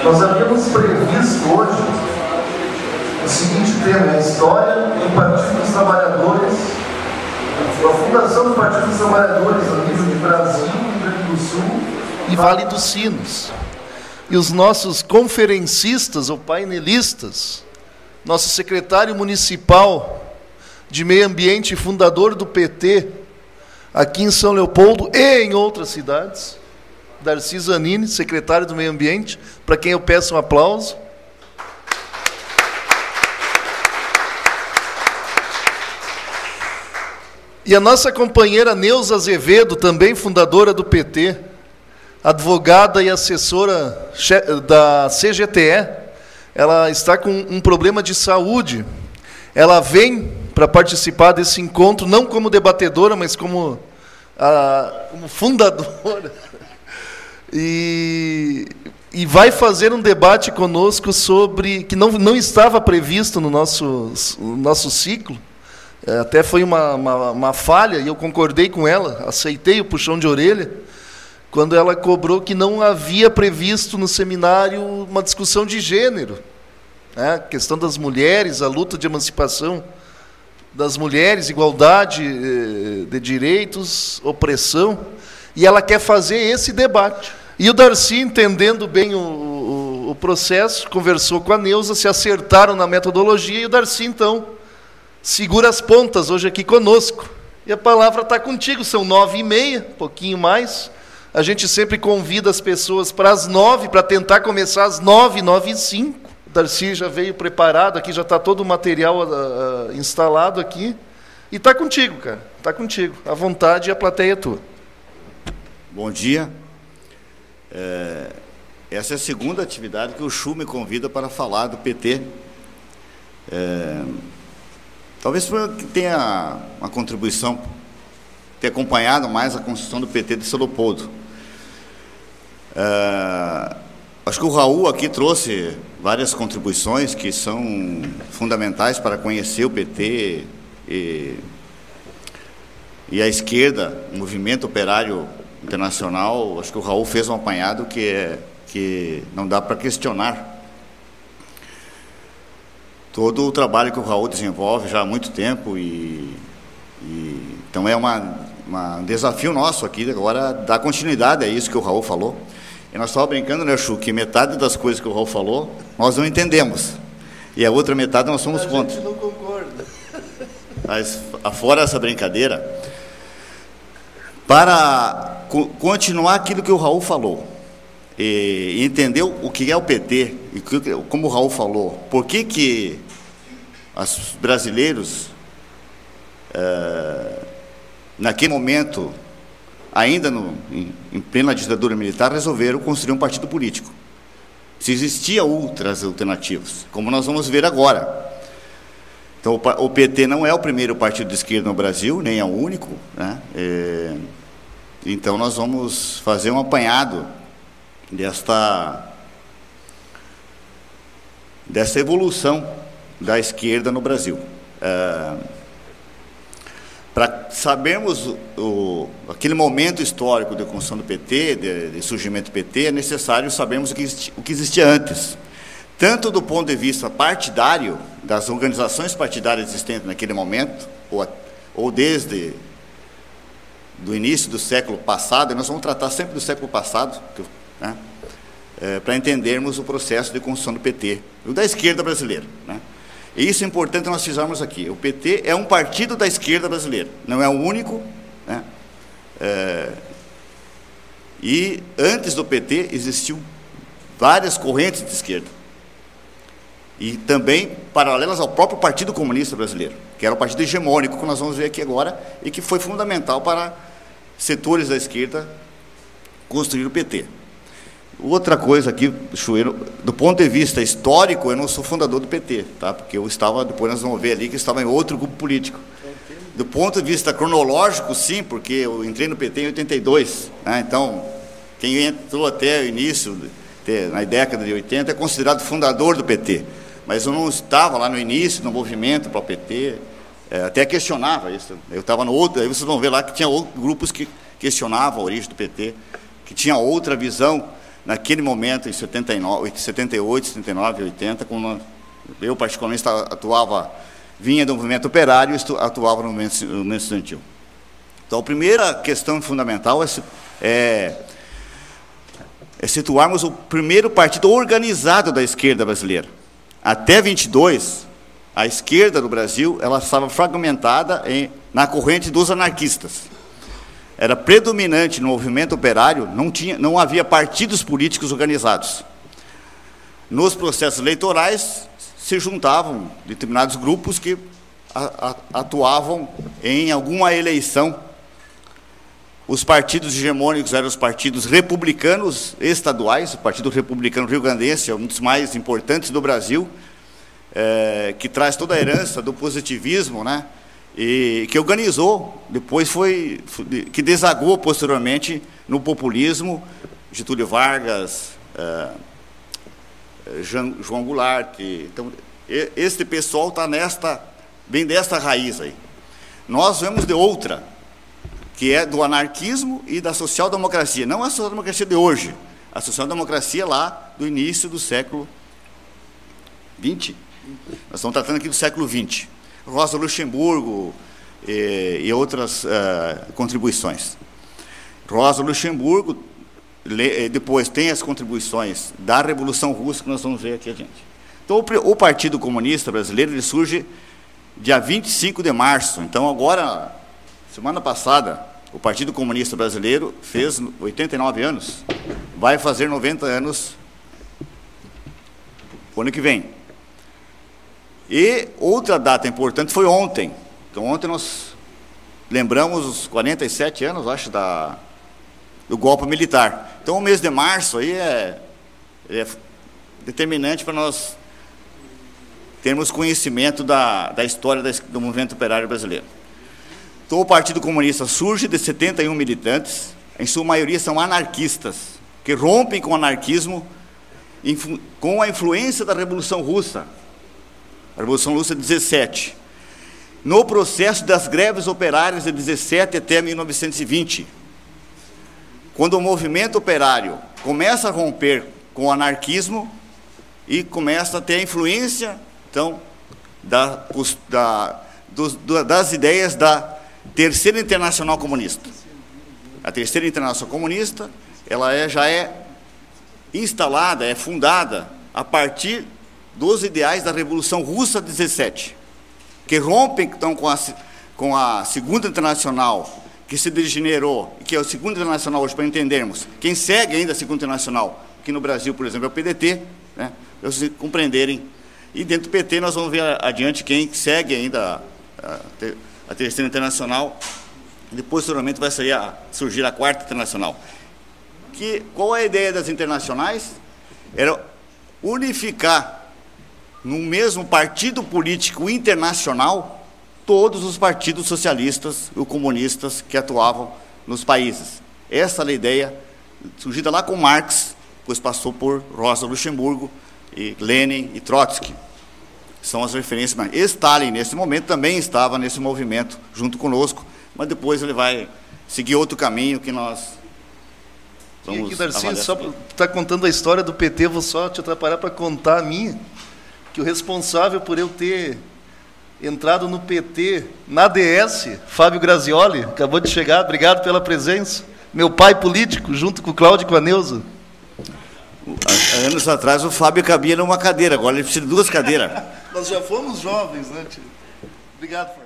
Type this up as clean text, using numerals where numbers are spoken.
Nós havíamos previsto hoje o seguinte tema: a história do Partido dos Trabalhadores, a fundação do Partido dos Trabalhadores a nível de Brasil, Rio Grande do Sul e Vale dos Sinos. E os nossos conferencistas ou painelistas, nosso secretário municipal de Meio Ambiente e fundador do PT, aqui em São Leopoldo e em outras cidades, Darcy Zanini, secretário do Meio Ambiente, para quem eu peço um aplauso. E a nossa companheira Neuza Azevedo, também fundadora do PT, advogada e assessora da CGTE, ela está com um problema de saúde. Ela vem para participar desse encontro, não como debatedora, mas como fundadora. E vai fazer um debate conosco sobre, que não estava previsto no nosso ciclo. Até foi uma falha, e eu concordei com ela, aceitei o puxão de orelha, quando ela cobrou que não havia previsto no seminário uma discussão de gênero, né? A questão das mulheres, a luta de emancipação das mulheres, igualdade de direitos, opressão, e ela quer fazer esse debate. E o Darcy, entendendo bem o processo, conversou com a Neuza, se acertaram na metodologia, e o Darcy, então, segura as pontas hoje aqui conosco. E a palavra está contigo, são 9h30, um pouquinho mais. A gente sempre convida as pessoas para as 9, para tentar começar às 9, 9h05. O Darcy já veio preparado, aqui já está todo o material instalado aqui. E está contigo, cara, está contigo. À vontade, e a plateia é tua. Bom dia. Essa é a segunda atividade que o Chu me convida para falar do PT. Talvez tenha uma contribuição, ter acompanhado mais a construção do PT de São Leopoldo. Acho que o Raul aqui trouxe várias contribuições que são fundamentais para conhecer o PT e a esquerda, o movimento operário internacional. Acho que o Raul fez um apanhado que não dá para questionar. Todo o trabalho que o Raul desenvolve já há muito tempo, então é um desafio nosso aqui agora dar continuidade a isso que o Raul falou. E nós estávamos brincando, né, Chu, que metade das coisas que o Raul falou nós não entendemos, e a outra metade nós somos contra. A gente não concorda. Mas, afora essa brincadeira, para continuar aquilo que o Raul falou, e entender o que é o PT, e como o Raul falou, por que os brasileiros, naquele momento, ainda em plena ditadura militar, resolveram construir um partido político. Se existia outras alternativas, como nós vamos ver agora. Então, o PT não é o primeiro partido de esquerda no Brasil, nem é o único, né? Então, nós vamos fazer um apanhado dessa evolução da esquerda no Brasil. Para sabermos aquele momento histórico de construção do PT, de surgimento do PT, é necessário sabermos o que existia antes, tanto do ponto de vista partidário, das organizações partidárias existentes naquele momento, ou desde do início do século passado. E nós vamos tratar sempre do século passado, né, para entendermos o processo de construção do PT, e da esquerda brasileira, né? E isso é importante nós fizermos aqui. O PT é um partido da esquerda brasileira, não é o único, né? E antes do PT existiam várias correntes de esquerda, e também paralelas ao próprio Partido Comunista Brasileiro, que era o partido hegemônico, que nós vamos ver aqui agora, e que foi fundamental para setores da esquerda construir o PT. Outra coisa aqui, do ponto de vista histórico, eu não sou fundador do PT, tá? Porque eu estava, depois nós vamos ver ali, que eu estava em outro grupo político. Do ponto de vista cronológico, sim, porque eu entrei no PT em 82, né? Então, quem entrou até o início, na década de 80, é considerado fundador do PT. Mas eu não estava lá no início, no movimento para o PT, até questionava isso. Eu estava no outro, aí vocês vão ver lá que tinha outros grupos que questionavam a origem do PT, que tinha outra visão naquele momento, em 78, 79, 80, quando eu particularmente vinha do movimento operário e atuava no movimento estudantil. Então, a primeira questão fundamental é situarmos o primeiro partido organizado da esquerda brasileira. Até 22, a esquerda do Brasil ela estava fragmentada na corrente dos anarquistas. Era predominante no movimento operário, não havia partidos políticos organizados. Nos processos eleitorais, se juntavam determinados grupos que atuavam em alguma eleição. Os partidos hegemônicos eram os partidos republicanos estaduais, o Partido Republicano Rio-Grandense é um dos mais importantes do Brasil, que traz toda a herança do positivismo, né? E que organizou, depois que desagou posteriormente no populismo, Getúlio Vargas, João Goulart. Então, este pessoal vem desta raiz aí. Nós vemos de outra, que é do anarquismo e da social-democracia. Não a social-democracia de hoje, a social-democracia lá do início do século XX. Nós estamos tratando aqui do século XX. Rosa Luxemburgo e outras contribuições. Rosa Luxemburgo, depois tem as contribuições da Revolução Russa, que nós vamos ver aqui adiante. Então, o Partido Comunista Brasileiro ele surge dia 25 de março. Então, agora, semana passada, o Partido Comunista Brasileiro fez 89 anos, vai fazer 90 anos no ano que vem. E outra data importante foi ontem. Então, ontem nós lembramos os 47 anos, acho, do golpe militar. Então, o mês de março aí é determinante para nós termos conhecimento da história do movimento operário brasileiro. Então, o Partido Comunista surge de 71 militantes, em sua maioria são anarquistas, que rompem com o anarquismo com a influência da Revolução Russa. A Revolução Russa de 17. No processo das greves operárias de 17 até 1920, quando o movimento operário começa a romper com o anarquismo e começa a ter a influência, então, das ideias da Terceira Internacional Comunista. A Terceira Internacional Comunista, ela já é instalada, é fundada a partir dos ideais da Revolução Russa 17, que rompem então com a Segunda Internacional, que se degenerou, que é a Segunda Internacional hoje, para entendermos, quem segue ainda a Segunda Internacional, que no Brasil, por exemplo, é o PDT, né, para vocês compreenderem, e dentro do PT nós vamos ver adiante quem segue ainda a Terceira Internacional, e depois, posteriormente, vai surgir a Quarta Internacional. Qual é a ideia das internacionais? Era unificar no mesmo partido político internacional todos os partidos socialistas e comunistas que atuavam nos países. Essa era a ideia surgida lá com Marx, depois passou por Rosa Luxemburgo, e Lenin e Trotsky. São as referências. Mas Stalin, nesse momento, também estava nesse movimento junto conosco, mas depois ele vai seguir outro caminho que nós vamos avaliar. E aqui, Darcy, só para estar contando a história do PT, vou só te atrapalhar para contar a minha, que o responsável por eu ter entrado no PT, na DS, Fábio Grazioli, acabou de chegar, obrigado pela presença, meu pai político, junto com o Cláudio e com a Neuza. Há anos atrás o Fábio cabia numa cadeira, agora ele precisa de 2 cadeiras. Nós já fomos jovens, né, tio? Obrigado, Fábio.